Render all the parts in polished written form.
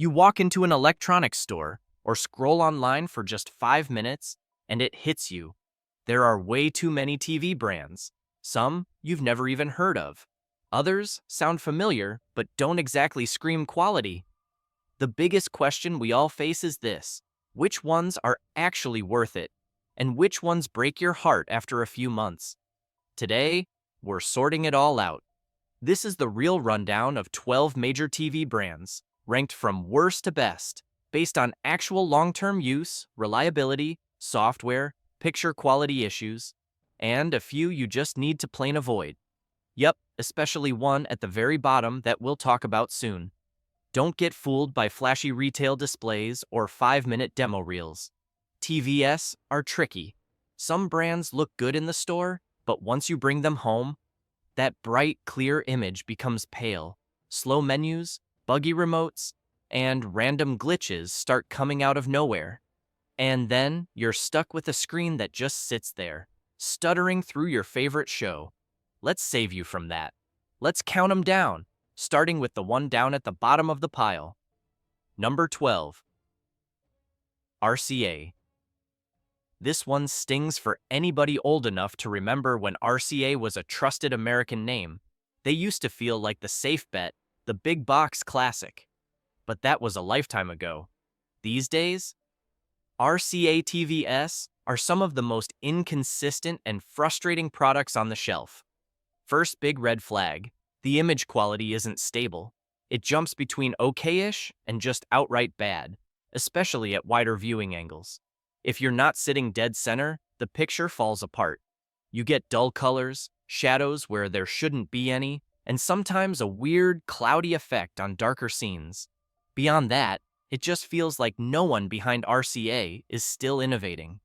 You walk into an electronics store or scroll online for just 5 minutes and it hits you. There are way too many TV brands. Some you've never even heard of. Others sound familiar but don't exactly scream quality. The biggest question we all face is this: which ones are actually worth it? And which ones break your heart after a few months? Today, we're sorting it all out. This is the real rundown of 12 major TV brands, ranked from worst to best, based on actual long-term use, reliability, software, picture quality issues, and a few you just need to plain avoid. Yep, especially one at the very bottom that we'll talk about soon. Don't get fooled by flashy retail displays or 5-minute demo reels. TVS are tricky. Some brands look good in the store, but once you bring them home, that bright, clear image becomes pale. Slow menus, buggy remotes, and random glitches start coming out of nowhere. And then you're stuck with a screen that just sits there, stuttering through your favorite show. Let's save you from that. Let's count them down, starting with the one down at the bottom of the pile. Number 12. RCA. This one stings for anybody old enough to remember when RCA was a trusted American name. They used to feel like the safe bet, the big box classic. But that was a lifetime ago. These days, RCA TVS are some of the most inconsistent and frustrating products on the shelf. First big red flag: the image quality isn't stable. It jumps between okay-ish and just outright bad, especially at wider viewing angles. If you're not sitting dead center, the picture falls apart. You get dull colors, shadows where there shouldn't be any, and sometimes a weird, cloudy effect on darker scenes. Beyond that, it just feels like no one behind RCA is still innovating.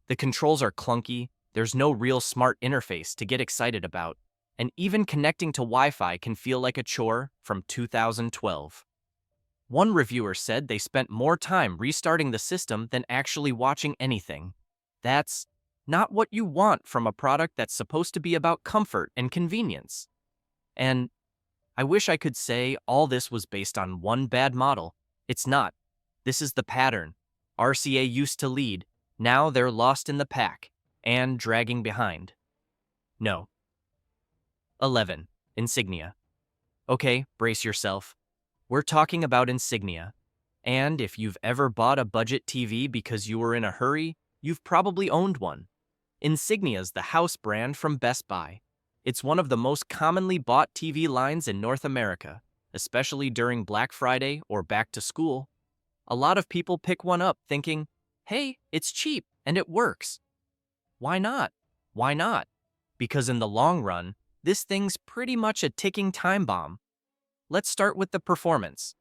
The controls are clunky, there's no real smart interface to get excited about, and even connecting to Wi-Fi can feel like a chore from 2012. One reviewer said they spent more time restarting the system than actually watching anything. That's not what you want from a product that's supposed to be about comfort and convenience. And I wish I could say all this was based on one bad model. It's not. This is the pattern. RCA used to lead, now they're lost in the pack and dragging behind. No. 11. Insignia. Okay, brace yourself. We're talking about Insignia. And if you've ever bought a budget TV because you were in a hurry, you've probably owned one. Insignia's the house brand from Best Buy. It's one of the most commonly bought TV lines in North America, especially during Black Friday or back to school. A lot of people pick one up thinking, hey, it's cheap and it works. Why not? Why not? Because in the long run, this thing's pretty much a ticking time bomb. Let's start with the performance.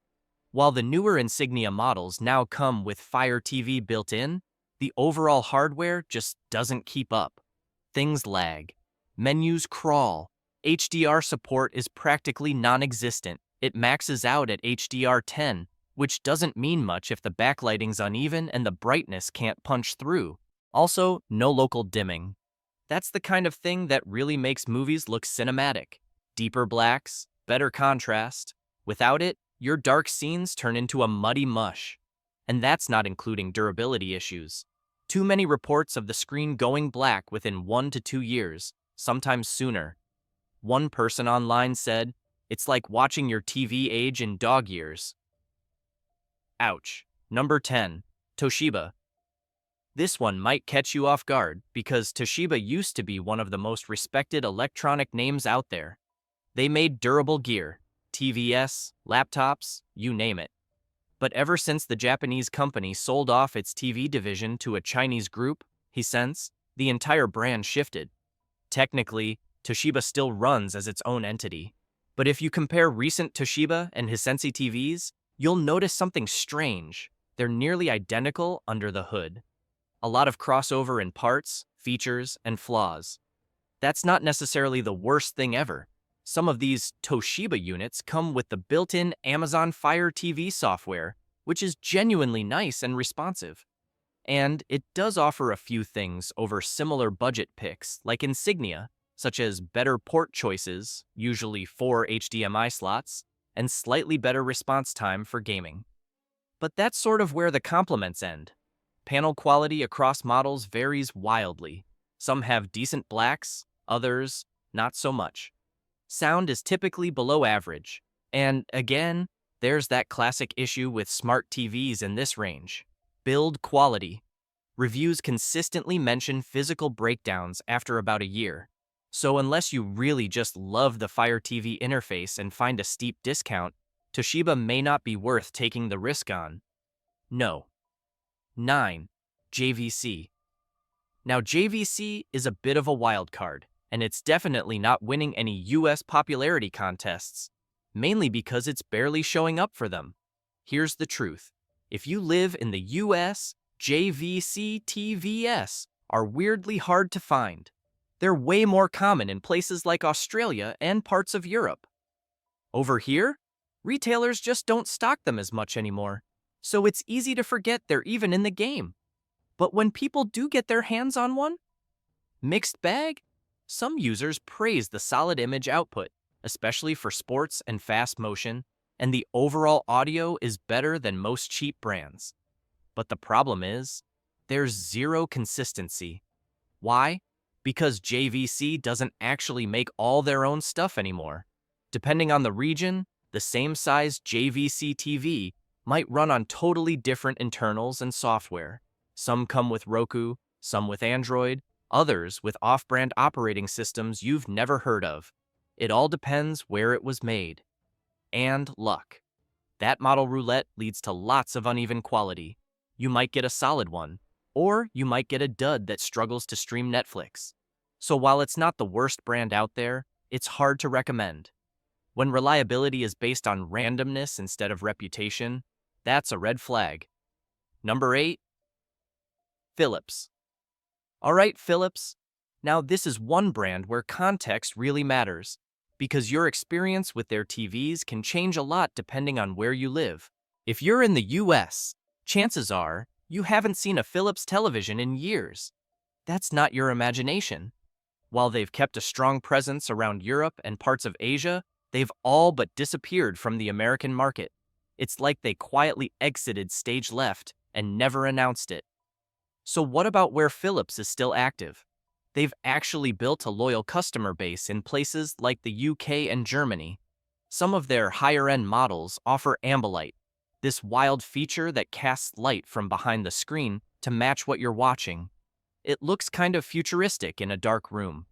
While the newer Insignia models now come with Fire TV built in, the overall hardware just doesn't keep up. Things lag. Menus crawl. HDR support is practically non-existent. It maxes out at HDR10, which doesn't mean much if the backlighting's uneven and the brightness can't punch through. Also, no local dimming. That's the kind of thing that really makes movies look cinematic. Deeper blacks, better contrast. Without it, your dark scenes turn into a muddy mush. And that's not including durability issues. Too many reports of the screen going black within 1 to 2 years, sometimes sooner. One person online said, "It's like watching your TV age in dog years." Ouch. Number 10. Toshiba. This one might catch you off guard because Toshiba used to be one of the most respected electronic names out there. They made durable gear, TVS, laptops, you name it. But ever since the Japanese company sold off its TV division to a Chinese group, Hisense, the entire brand shifted. Technically, Toshiba still runs as its own entity. But if you compare recent Toshiba and Hisense TVs, you'll notice something strange. They're nearly identical under the hood. A lot of crossover in parts, features, and flaws. That's not necessarily the worst thing ever. Some of these Toshiba units come with the built-in Amazon Fire TV software, which is genuinely nice and responsive. And it does offer a few things over similar budget picks like Insignia, such as better port choices, usually 4 HDMI slots, and slightly better response time for gaming. But that's sort of where the compliments end. Panel quality across models varies wildly. Some have decent blacks, others not so much. Sound is typically below average. And again, there's that classic issue with smart TVs in this range. Build quality. Reviews consistently mention physical breakdowns after about a year. So unless you really just love the Fire TV interface and find a steep discount, Toshiba may not be worth taking the risk on. No. 9. JVC. Now JVC is a bit of a wild card, and it's definitely not winning any US popularity contests, mainly because it's barely showing up for them. Here's the truth. If you live in the US, JVC TVs are weirdly hard to find. They're way more common in places like Australia and parts of Europe. Over here, retailers just don't stock them as much anymore, so it's easy to forget they're even in the game. But when people do get their hands on one, mixed bag? Some users praise the solid image output, especially for sports and fast motion, and the overall audio is better than most cheap brands. But the problem is, there's zero consistency. Why? Because JVC doesn't actually make all their own stuff anymore. Depending on the region, the same size JVC TV might run on totally different internals and software. Some come with Roku, some with Android, others with off-brand operating systems you've never heard of. It all depends where it was made. And luck. That model roulette leads to lots of uneven quality. You might get a solid one, or you might get a dud that struggles to stream Netflix. So while it's not the worst brand out there, it's hard to recommend. When reliability is based on randomness instead of reputation, that's a red flag. Number 8. Philips. Alright, Philips. Now this is one brand where context really matters, because your experience with their TVs can change a lot depending on where you live. If you're in the US, chances are you haven't seen a Philips television in years. That's not your imagination. While they've kept a strong presence around Europe and parts of Asia, they've all but disappeared from the American market. It's like they quietly exited stage left and never announced it. So what about where Philips is still active? They've actually built a loyal customer base in places like the UK and Germany. Some of their higher-end models offer Ambilight, this wild feature that casts light from behind the screen to match what you're watching. It looks kind of futuristic in a dark room.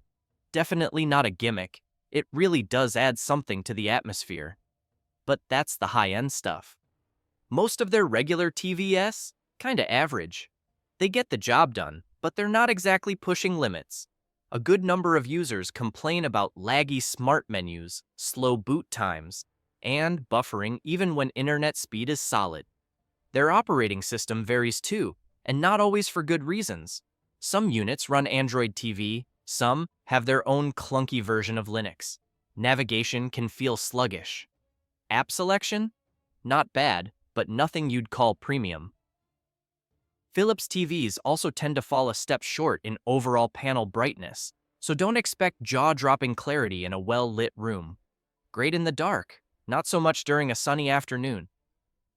Definitely not a gimmick. It really does add something to the atmosphere. But that's the high-end stuff. Most of their regular TVs, kinda average. They get the job done, but they're not exactly pushing limits. A good number of users complain about laggy smart menus, slow boot times, and buffering even when internet speed is solid. Their operating system varies too, and not always for good reasons. Some units run Android TV, some have their own clunky version of Linux. Navigation can feel sluggish. App selection? Not bad, but nothing you'd call premium. Philips TVs also tend to fall a step short in overall panel brightness, so don't expect jaw-dropping clarity in a well-lit room. Great in the dark, not so much during a sunny afternoon.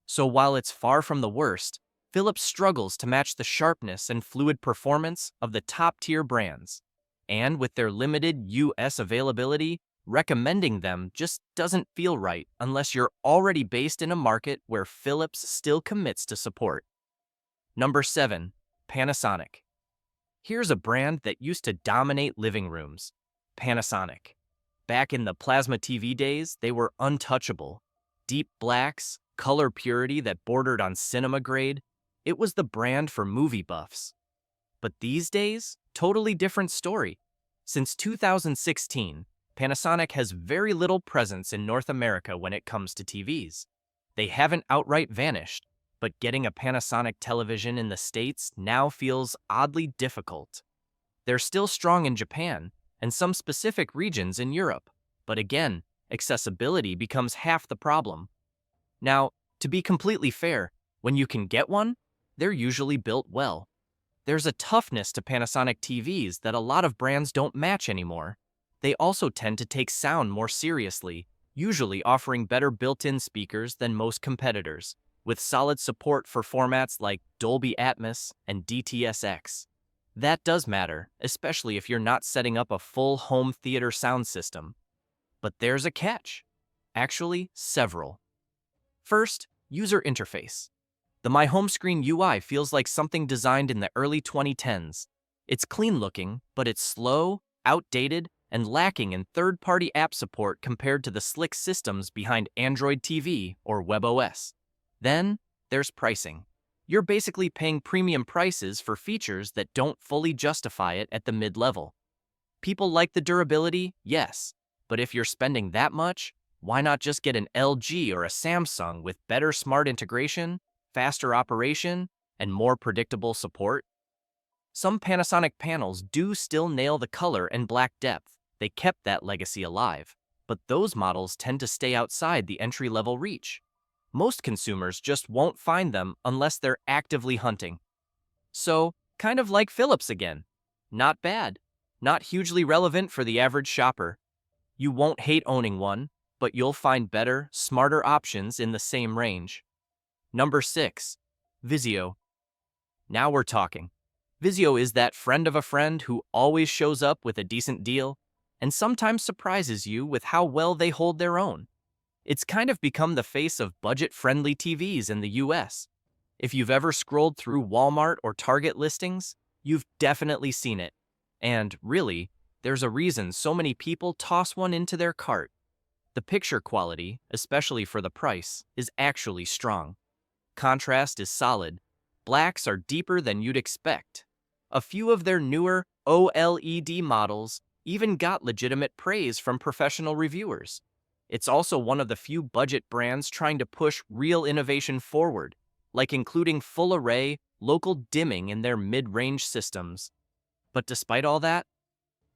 So while it's far from the worst, Philips struggles to match the sharpness and fluid performance of the top-tier brands. And with their limited US availability, recommending them just doesn't feel right unless you're already based in a market where Philips still commits to support. Number 7. Panasonic. Here's a brand that used to dominate living rooms. Panasonic. Back in the plasma TV days, they were untouchable. Deep blacks, color purity that bordered on cinema grade. It was the brand for movie buffs. But these days, totally different story. Since 2016, Panasonic has very little presence in North America when it comes to TVs. They haven't outright vanished, but getting a Panasonic television in the States now feels oddly difficult. They're still strong in Japan and some specific regions in Europe, but again, accessibility becomes half the problem. Now, to be completely fair, when you can get one, they're usually built well. There's a toughness to Panasonic TVs that a lot of brands don't match anymore. They also tend to take sound more seriously, usually offering better built-in speakers than most competitors. with solid support for formats like Dolby Atmos and DTS:X. That does matter, especially if you're not setting up a full home theater sound system. But there's a catch. Actually, several. First, user interface. The My Home Screen UI feels like something designed in the early 2010s. It's clean looking, but it's slow, outdated, and lacking in third-party app support compared to the slick systems behind Android TV or WebOS. Then, there's pricing. You're basically paying premium prices for features that don't fully justify it at the mid-level. People like the durability, yes, but if you're spending that much, why not just get an LG or a Samsung with better smart integration, faster operation, and more predictable support? Some Panasonic panels do still nail the color and black depth. They kept that legacy alive, but those models tend to stay outside the entry-level reach. Most consumers just won't find them unless they're actively hunting. So, kind of like Philips again. Not bad. Not hugely relevant for the average shopper. You won't hate owning one, but you'll find better, smarter options in the same range. Number 6. Vizio. Now we're talking. Vizio is that friend of a friend who always shows up with a decent deal and sometimes surprises you with how well they hold their own. It's kind of become the face of budget-friendly TVs in the US. If you've ever scrolled through Walmart or Target listings, you've definitely seen it. And really, there's a reason so many people toss one into their cart. The picture quality, especially for the price, is actually strong. Contrast is solid. Blacks are deeper than you'd expect. A few of their newer OLED models even got legitimate praise from professional reviewers. It's also one of the few budget brands trying to push real innovation forward, like including full-array, local dimming in their mid-range systems. But despite all that,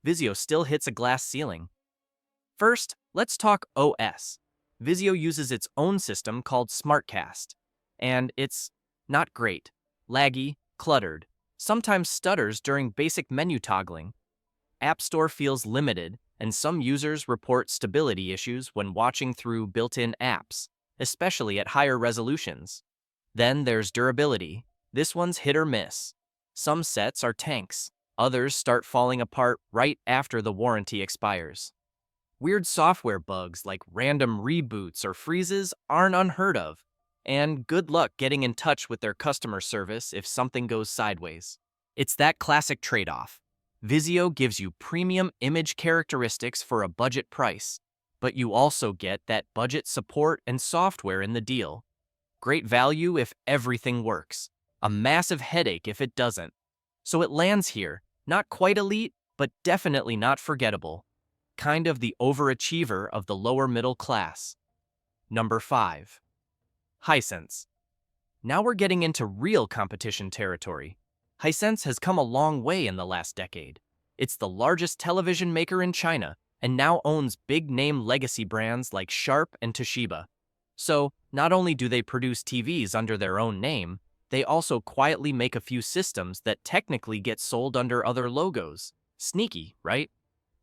Vizio still hits a glass ceiling. First, let's talk OS. Vizio uses its own system called SmartCast, and it's not great, laggy, cluttered, sometimes stutters during basic menu toggling. App Store feels limited, and some users report stability issues when watching through built-in apps, especially at higher resolutions. Then there's durability. This one's hit or miss. Some sets are tanks. Others start falling apart right after the warranty expires. Weird software bugs like random reboots or freezes aren't unheard of, and good luck getting in touch with their customer service if something goes sideways. It's that classic trade-off. Vizio gives you premium image characteristics for a budget price, but you also get that budget support and software in the deal. Great value if everything works. A massive headache if it doesn't. So it lands here, not quite elite, but definitely not forgettable. Kind of the overachiever of the lower middle class. Number 5. Hisense. Now we're getting into real competition territory. Hisense has come a long way in the last decade. It's the largest television maker in China and now owns big-name legacy brands like Sharp and Toshiba. So, not only do they produce TVs under their own name, they also quietly make a few systems that technically get sold under other logos. Sneaky, right?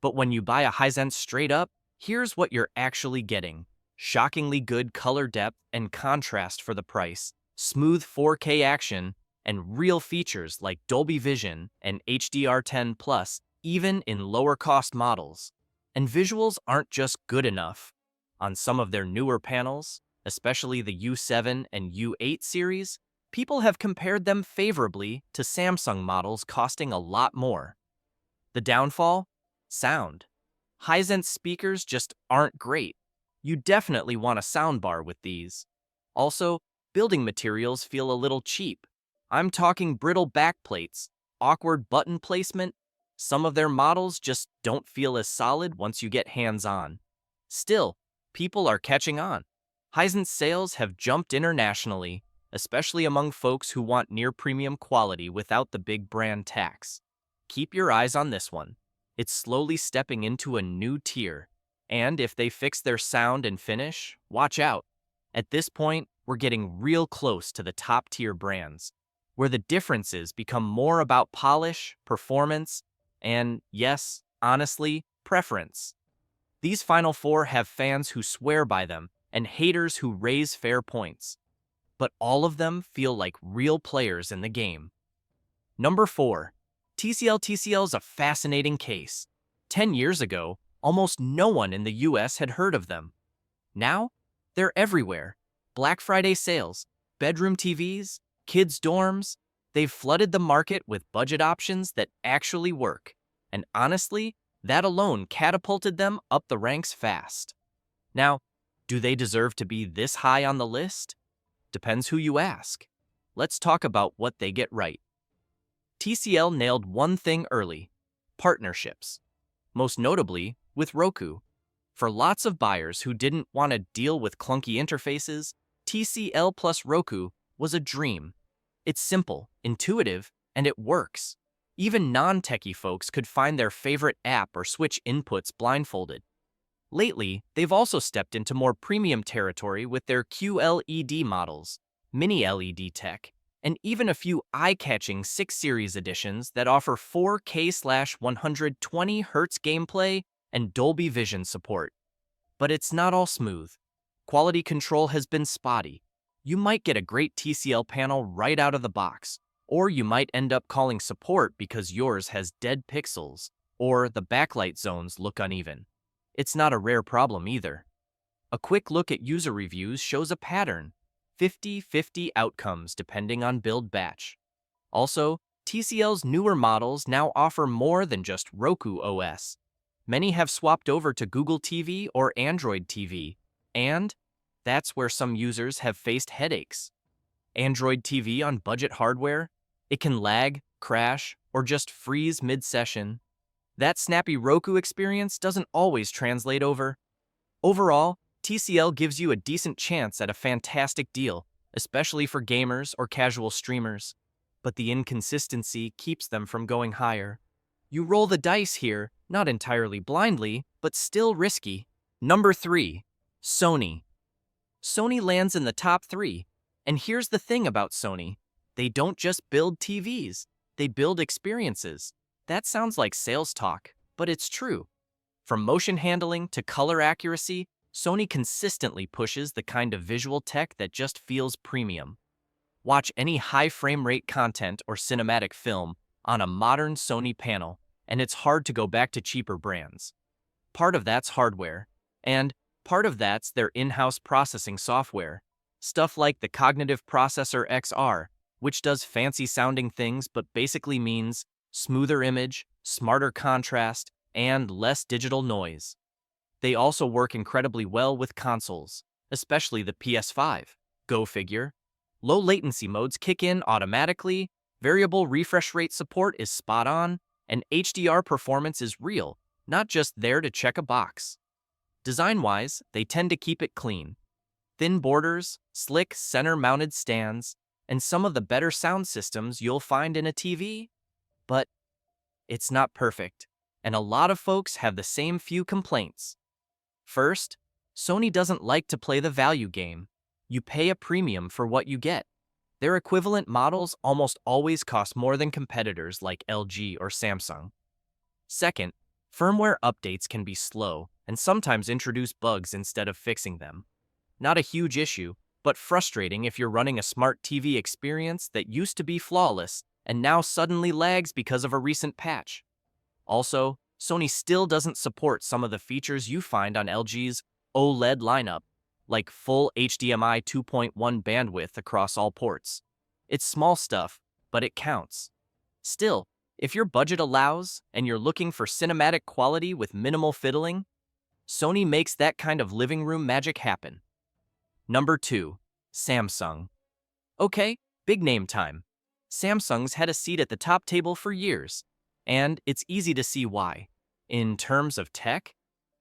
But when you buy a Hisense straight up, here's what you're actually getting. Shockingly good color depth and contrast for the price, smooth 4K action, and real features like Dolby Vision and HDR10+, even in lower-cost models. And visuals aren't just good enough. On some of their newer panels, especially the U7 and U8 series, people have compared them favorably to Samsung models costing a lot more. The downfall? Sound. Hisense speakers just aren't great. You definitely want a soundbar with these. Also, building materials feel a little cheap. I'm talking brittle backplates, awkward button placement. Some of their models just don't feel as solid once you get hands-on. Still, people are catching on. Hisense sales have jumped internationally, especially among folks who want near-premium quality without the big brand tax. Keep your eyes on this one. It's slowly stepping into a new tier. And if they fix their sound and finish, watch out. At this point, we're getting real close to the top-tier brands, where the differences become more about polish, performance, and, yes, honestly, preference. These final four have fans who swear by them and haters who raise fair points. but all of them feel like real players in the game. Number 4. TCL. TCL is a fascinating case. 10 years ago, almost no one in the US had heard of them. Now, they're everywhere. Black Friday sales, bedroom TVs, kids' dorms. They've flooded the market with budget options that actually work. And honestly, that alone catapulted them up the ranks fast. Now, do they deserve to be this high on the list? Depends who you ask. Let's talk about what they get right. TCL nailed one thing early: partnerships. Most notably with Roku. For lots of buyers who didn't want to deal with clunky interfaces, TCL plus Roku was a dream. It's simple, intuitive, and it works. Even non-techie folks could find their favorite app or switch inputs blindfolded. Lately, they've also stepped into more premium territory with their QLED models, mini LED tech, and even a few eye-catching 6 Series editions that offer 4K/120Hz gameplay and Dolby Vision support. But it's not all smooth. Quality control has been spotty. You might get a great TCL panel right out of the box, or you might end up calling support because yours has dead pixels, or the backlight zones look uneven. It's not a rare problem either. A quick look at user reviews shows a pattern: 50-50 outcomes depending on build batch. Also, TCL's newer models now offer more than just Roku OS. Many have swapped over to Google TV or Android TV, and that's where some users have faced headaches. Android TV on budget hardware, it can lag, crash, or just freeze mid-session. That snappy Roku experience doesn't always translate over. Overall, TCL gives you a decent chance at a fantastic deal, especially for gamers or casual streamers. But the inconsistency keeps them from going higher. You roll the dice here, not entirely blindly, but still risky. Number 3. Sony. Sony lands in the top 3. And here's the thing about Sony: they don't just build TVs, they build experiences. That sounds like sales talk, but it's true. From motion handling to color accuracy, Sony consistently pushes the kind of visual tech that just feels premium. Watch any high frame rate content or cinematic film on a modern Sony panel, and it's hard to go back to cheaper brands. Part of that's hardware, and part of that's their in-house processing software. Stuff like the Cognitive Processor XR, which does fancy-sounding things but basically means smoother image, smarter contrast, and less digital noise. They also work incredibly well with consoles, especially the PS5. Go figure. Low latency modes kick in automatically, variable refresh rate support is spot on, and HDR performance is real, not just there to check a box. Design-wise, they tend to keep it clean. Thin borders, slick center-mounted stands, and some of the better sound systems you'll find in a TV. But it's not perfect, and a lot of folks have the same few complaints. First, Sony doesn't like to play the value game. You pay a premium for what you get. Their equivalent models almost always cost more than competitors like LG or Samsung. Second, firmware updates can be slow and sometimes introduce bugs instead of fixing them. Not a huge issue, but frustrating if you're running a smart TV experience that used to be flawless and now suddenly lags because of a recent patch. Also, Sony still doesn't support some of the features you find on LG's OLED lineup, like full HDMI 2.1 bandwidth across all ports. It's small stuff, but it counts. Still, if your budget allows and you're looking for cinematic quality with minimal fiddling, Sony makes that kind of living room magic happen. Number 2. Samsung. Okay, big name time. Samsung's had a seat at the top table for years, and it's easy to see why. In terms of tech,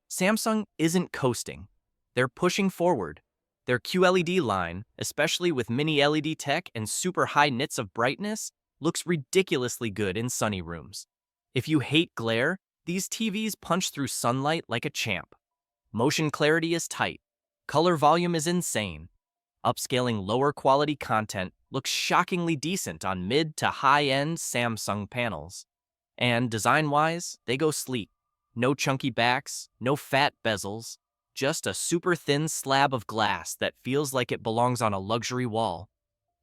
Samsung isn't coasting. They're pushing forward. Their QLED line, especially with mini LED tech and super high nits of brightness, looks ridiculously good in sunny rooms. If you hate glare, these TVs punch through sunlight like a champ. Motion clarity is tight. Color volume is insane. Upscaling lower quality content looks shockingly decent on mid to high-end Samsung panels. And design-wise, they go sleek. No chunky backs, no fat bezels. just a super thin slab of glass that feels like it belongs on a luxury wall.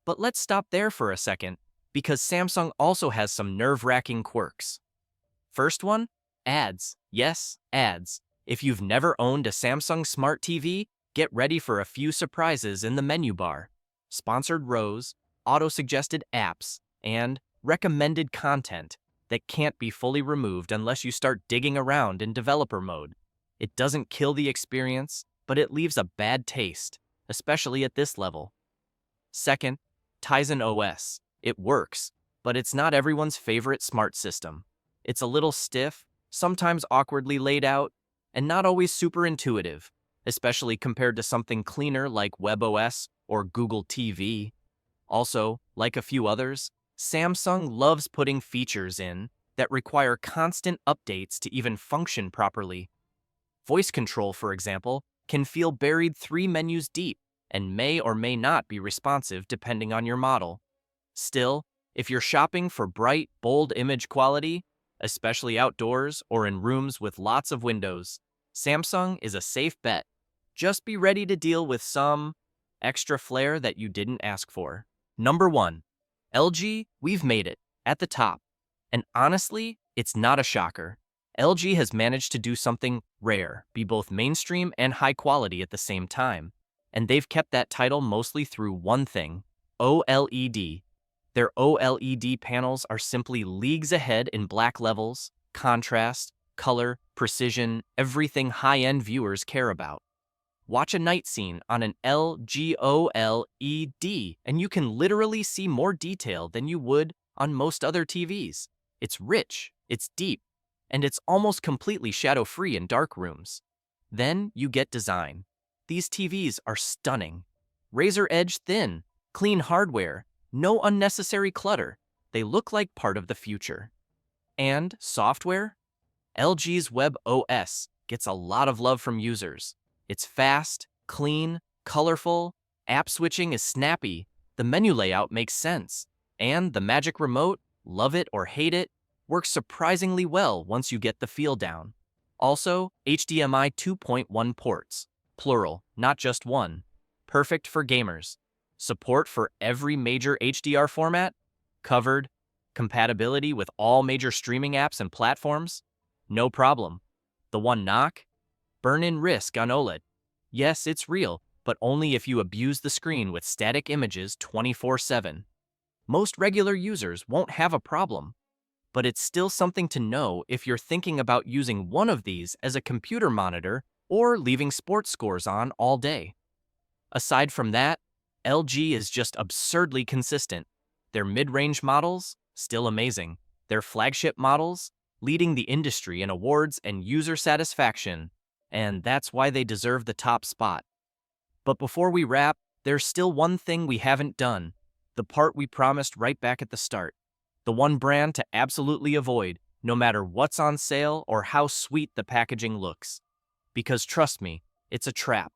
But let's stop there for a second, because Samsung also has some nerve-wracking quirks. First one, ads. Yes, ads. If you've never owned a Samsung Smart TV, get ready for a few surprises in the menu bar. Sponsored rows, auto-suggested apps, and recommended content that can't be fully removed unless you start digging around in developer mode. It doesn't kill the experience, but it leaves a bad taste, especially at this level. Second, Tizen OS. It works, but it's not everyone's favorite smart system. It's a little stiff, sometimes awkwardly laid out, and not always super intuitive, especially compared to something cleaner like WebOS or Google TV. Also, like a few others, Samsung loves putting features in that require constant updates to even function properly. Voice control, for example, can feel buried 3 menus deep and may or may not be responsive depending on your model. Still, if you're shopping for bright, bold image quality, especially outdoors or in rooms with lots of windows, Samsung is a safe bet. Just be ready to deal with some extra flair that you didn't ask for. Number 1. LG, we've made it, at the top. And honestly, it's not a shocker. LG has managed to do something rare, be both mainstream and high quality at the same time. And they've kept that title mostly through one thing, OLED. Their OLED panels are simply leagues ahead in black levels, contrast, color, precision, everything high-end viewers care about. Watch a night scene on an LG OLED, and you can literally see more detail than you would on most other TVs. It's rich, it's deep, and it's almost completely shadow-free in dark rooms. Then you get design. These TVs are stunning. Razor-edge thin, clean hardware, no unnecessary clutter. They look like part of the future. And software? LG's WebOS gets a lot of love from users. It's fast, clean, colorful, app switching is snappy, the menu layout makes sense, and the magic remote, love it or hate it, works surprisingly well once you get the feel down. Also, HDMI 2.1 ports, plural, not just one. Perfect for gamers. Support for every major HDR format? Covered. Compatibility with all major streaming apps and platforms? No problem. The one knock? Burn-in risk on OLED. Yes, it's real, but only if you abuse the screen with static images 24/7. Most regular users won't have a problem. But it's still something to know if you're thinking about using one of these as a computer monitor or leaving sports scores on all day. Aside from that, LG is just absurdly consistent. Their mid-range models, still amazing. Their flagship models, leading the industry in awards and user satisfaction, and that's why they deserve the top spot. But before we wrap, there's still one thing we haven't done, the part we promised right back at the start. The one brand to absolutely avoid, no matter what's on sale or how sweet the packaging looks. Because trust me, it's a trap.